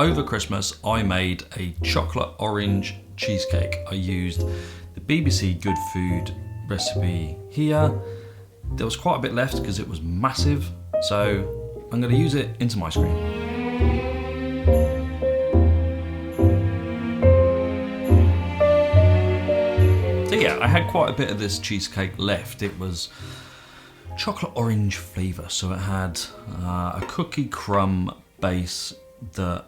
Over Christmas, I made a chocolate orange cheesecake. I used the BBC Good Food recipe here. There was quite a bit left because it was massive, so I'm going to use it in some ice cream. So yeah, I had quite a bit of this cheesecake left. It was chocolate orange flavour, so it had a cookie crumb base that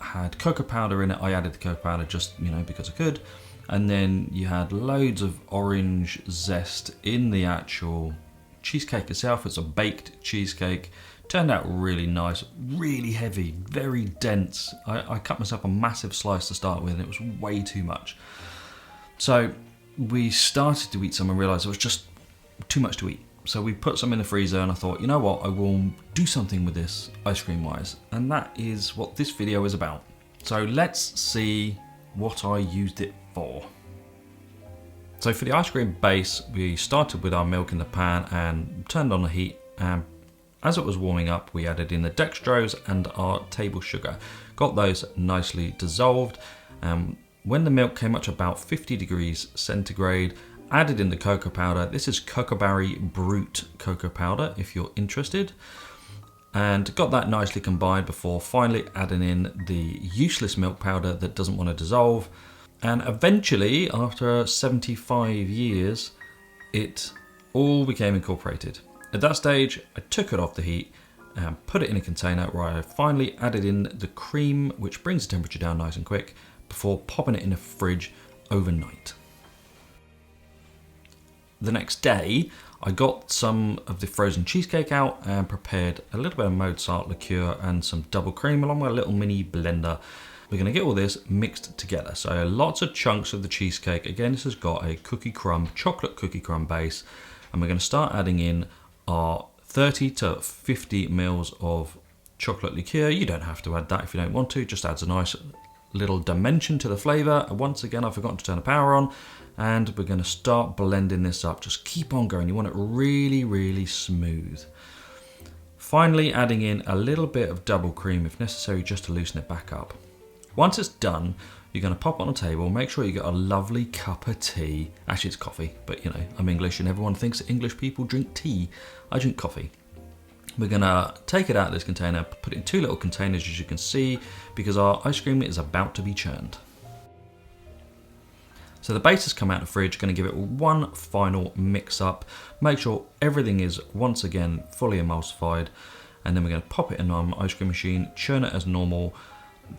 had cocoa powder in it. I added the cocoa powder just, because I could. And then you had loads of orange zest in the actual cheesecake itself. It's a baked cheesecake. Turned out really nice, really heavy, very dense. I cut myself a massive slice to start with and it was way too much. So we started to eat some and realised it was just too much to eat. So we put some in the freezer and I thought, you know what, I will do something with this ice cream wise. And that is what this video is about. So let's see what I used it for. So for the ice cream base, we started with our milk in the pan and turned on the heat. And as it was warming up, we added in the dextrose and our table sugar. Got those nicely dissolved. When the milk came up to about 50 degrees centigrade, added in the cocoa powder. This is Cocoa Berry Brute cocoa powder if you're interested. And got that nicely combined before finally adding in the useless milk powder that doesn't want to dissolve. And eventually, after 75 years, it all became incorporated. At that stage, I took it off the heat and put it in a container where I finally added in the cream, which brings the temperature down nice and quick, before popping it in the fridge overnight. The next day, I got some of the frozen cheesecake out and prepared a little bit of Mozart liqueur and some double cream along with a little mini blender. We're going to get all this mixed together. So lots of chunks of the cheesecake. Again, this has got a cookie crumb, chocolate cookie crumb base. And we're going to start adding in our 30 to 50 mils of chocolate liqueur. You don't have to add that if you don't want to. It just adds a nice little dimension to the flavour. Once again, I've forgotten to turn the power on. And we're going to start blending this up. Just keep on going. You want it really, really smooth. Finally, adding in a little bit of double cream if necessary, just to loosen it back up. Once it's done, you're going to pop it on a table. Make sure you get a lovely cup of tea. Actually, it's coffee, but I'm English and everyone thinks that English people drink tea. I drink coffee. We're going to take it out of this container, put it in two little containers as you can see, because our ice cream is about to be churned. So the base has come out of the fridge, going to give it one final mix up, make sure everything is once again fully emulsified, and then we're going to pop it in our ice cream machine, churn it as normal.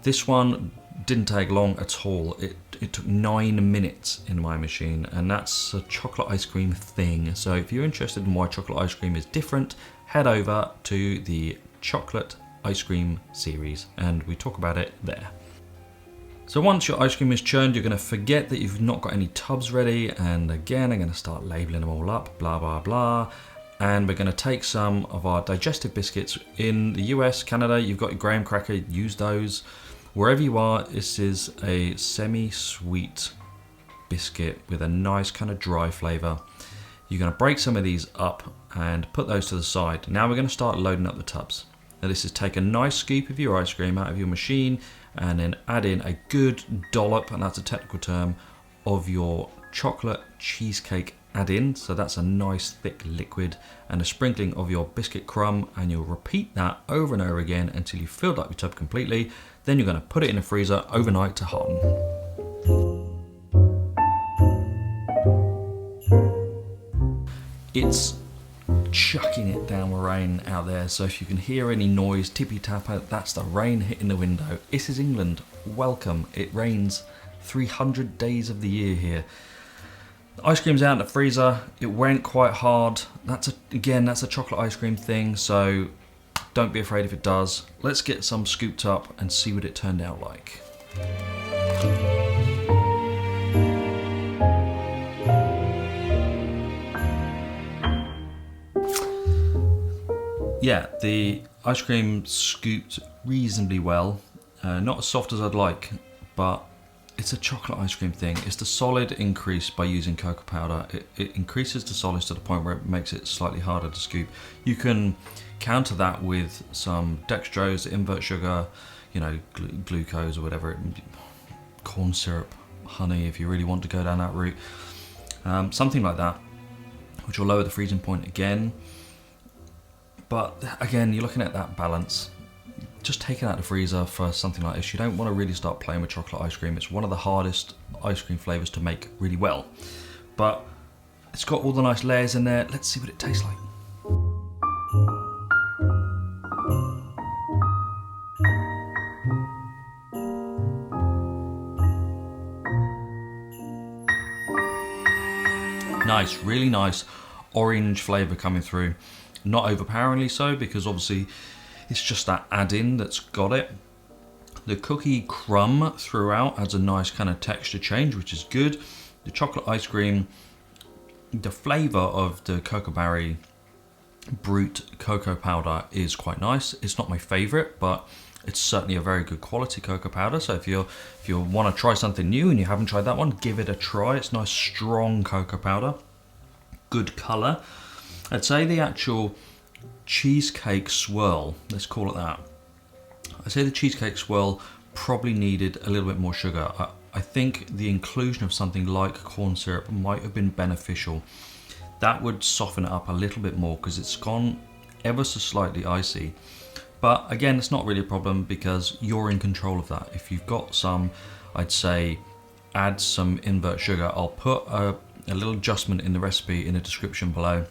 This one didn't take long at all. It took 9 minutes in my machine, and that's a chocolate ice cream thing. So if you're interested in why chocolate ice cream is different, head over to the chocolate ice cream series and we talk about it there. So once your ice cream is churned, you're going to forget that you've not got any tubs ready, and again I'm going to start labeling them all up, blah blah blah, and we're going to take some of our digestive biscuits. In the US, Canada, you've got your graham cracker, use those. Wherever you are, this is a semi-sweet biscuit with a nice kind of dry flavour. You're going to break some of these up and put those to the side. Now we're going to start loading up the tubs. Now this is take a nice scoop of your ice cream out of your machine and then add in a good dollop, and that's a technical term, of your chocolate cheesecake add-in. So that's a nice thick liquid, and a sprinkling of your biscuit crumb, and you'll repeat that over and over again until you've filled up your tub completely. Then you're going to put it in the freezer overnight to harden. It's chucking it down with rain out there, so if you can hear any noise, tippy tapper, that's the rain hitting the window. This is England, welcome. It rains 300 days of the year here. The ice cream's out in the freezer. It went quite hard. That's a chocolate ice cream thing, so don't be afraid if it does. Let's get some scooped up and see what it turned out like. Yeah, the ice cream scooped reasonably well. Not as soft as I'd like, but it's a chocolate ice cream thing. It's the solid increase by using cocoa powder. It increases the solids to the point where it makes it slightly harder to scoop. You can counter that with some dextrose, invert sugar, you know, glucose or whatever, corn syrup, honey, if you really want to go down that route. Something like that, which will lower the freezing point again. But again, you're looking at that balance. Just take it out of the freezer for something like this. You don't want to really start playing with chocolate ice cream. It's one of the hardest ice cream flavours to make really well. But it's got all the nice layers in there. Let's see what it tastes like. Nice, really nice orange flavour coming through. Not overpoweringly so, because obviously it's just that add-in that's got it. The cookie crumb throughout adds a nice kind of texture change, which is good. The chocolate ice cream, the flavour of the cocoa berry brute cocoa powder is quite nice. It's not my favourite, but it's certainly a very good quality cocoa powder. So if you want to try something new and you haven't tried that one, give it a try. It's nice, strong cocoa powder, good colour. I'd say the actual cheesecake swirl, let's call it that. I'd say the cheesecake swirl probably needed a little bit more sugar. I think the inclusion of something like corn syrup might have been beneficial. That would soften it up a little bit more because it's gone ever so slightly icy. But again, it's not really a problem because you're in control of that. If you've got some, I'd say add some invert sugar. I'll put a little adjustment in the recipe in the description below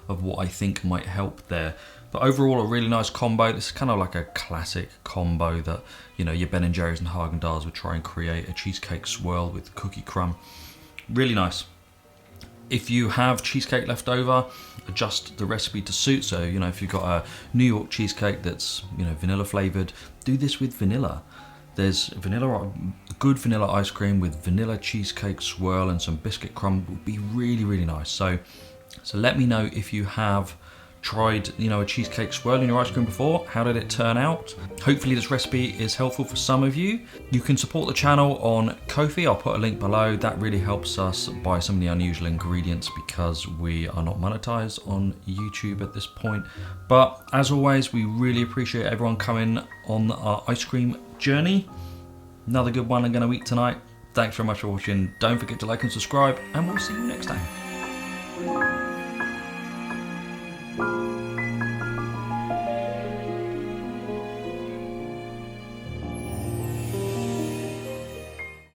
of what I think might help there. But overall, a really nice combo. This is kind of like a classic combo that, you know, your Ben & Jerry's and Haagen-Dazs would try and create, a cheesecake swirl with cookie crumb. Really nice. If you have cheesecake left over, adjust the recipe to suit. So, you know, if you've got a New York cheesecake that's, you know, vanilla flavored, do this with vanilla. There's good vanilla ice cream with vanilla cheesecake swirl and some biscuit crumb would be really, really nice. So let me know if you have tried, you know, a cheesecake swirl in your ice cream before. How did it turn out? Hopefully this recipe is helpful for some of you. You can support the channel on Ko-fi. I'll put a link below. That really helps us buy some of the unusual ingredients because we are not monetized on YouTube at this point. But as always, we really appreciate everyone coming on our ice cream journey. Another good one I'm going to eat tonight. Thanks very much for watching. Don't forget to like and subscribe, and we'll see you next time.